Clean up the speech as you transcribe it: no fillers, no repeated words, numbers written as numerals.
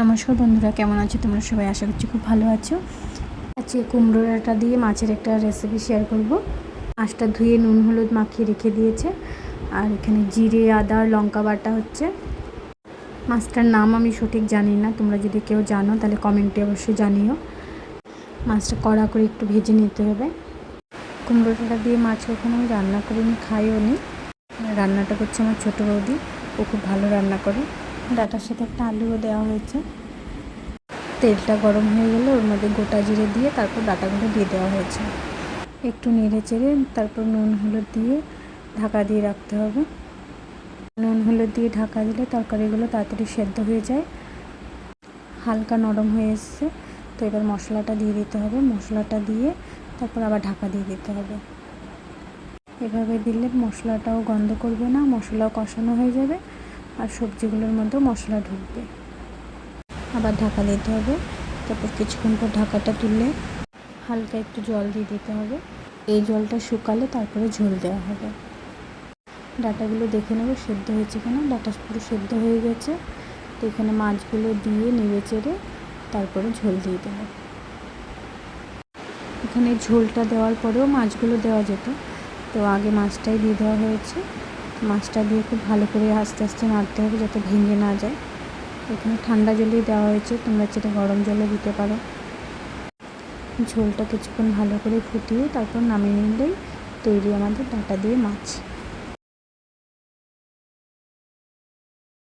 নমস্কার বন্ধুরা, কেমন আছো তোমরা সবাই? আশা করছি খুব ভালো আছো। আজকে কুমড়ো ডাঁটা দিয়ে মাছের একটা রেসিপি শেয়ার করব। মাছটা ধুয়ে নুন হলুদ মাখিয়ে রেখে দিয়েছে, আর এখানে জিরে আদা লঙ্কা বাটা হচ্ছে। মাছটার নাম আমি সঠিক জানি না, তোমরা যদি কেউ জানো তাহলে কমেন্টে অবশ্যই জানিও। মাছটা কড়া করে একটু ভেজে নিতে হবে। কুমড়ো ডাঁটা দিয়ে মাছ কখনো আমি রান্না করিনি, খাইও নি। রান্নাটা করছে আমার ছোটো বৌদি, ও খুব ভালো রান্না করে। ডাঁটার সাথে একটা আলুও দেওয়া হয়েছে। তেলটা গরম হয়ে গেলে ওর মধ্যে গোটা জিরে দিয়ে তারপর ডাঁটাগুলো দিয়ে দেওয়া হয়েছে। একটু নেড়ে চেড়ে তারপর নুন হলুদ দিয়ে ঢাকা দিয়ে রাখতে হবে। নুন হলুদ দিয়ে ঢাকা দিলে তরকারিগুলো তাড়াতাড়ি সেদ্ধ হয়ে যায়। হালকা নরম হয়ে এসছে, তো এবার মশলাটা দিয়ে দিতে হবে। মশলাটা দিয়ে তারপর আবার ঢাকা দিয়ে দিতে হবে। এভাবে দিলে মশলাটাও গন্ধ করবে না, মশলাও কষানো হয়ে যাবে, আর সবজিগুলোর মধ্যেও মশলা ঢুকবে। আবার ঢাকা দিতে হবে। তারপর কিছুক্ষণ পর ঢাকাটা তুলে হালকা একটু জল দিয়ে দিতে হবে। এই জলটা শুকালে তারপরে ঝোল দেওয়া হবে। ডাঁটাগুলো দেখে নেব সেদ্ধ হয়েছে কিনা। ডাঁটা পুরো সেদ্ধ হয়ে গেছে, তো এখানে মাছগুলো দিয়ে নেড়ে চেড়ে তারপরে ঝোল দিয়ে দেবো। এখানে ঝোলটা দেওয়ার পরেও মাছগুলো দেওয়া যেত, তো আগে মাছটাই দিয়ে দেওয়া হয়েছে। মাছটা দিয়ে খুব ভালো করে আস্তে আস্তে নাড়তে হবে যাতে ভেঙে না যায়। এখানে ঠান্ডা জলেই দেওয়া হয়েছে, তোমরা সেটা গরম জলে দিতে পারো। ঝোলটা কিছুক্ষণ ভালো করে ফুটিয়ে তারপর নামিয়ে নিলেই তৈরি আমাদের ডাঁটা দিয়ে মাছ।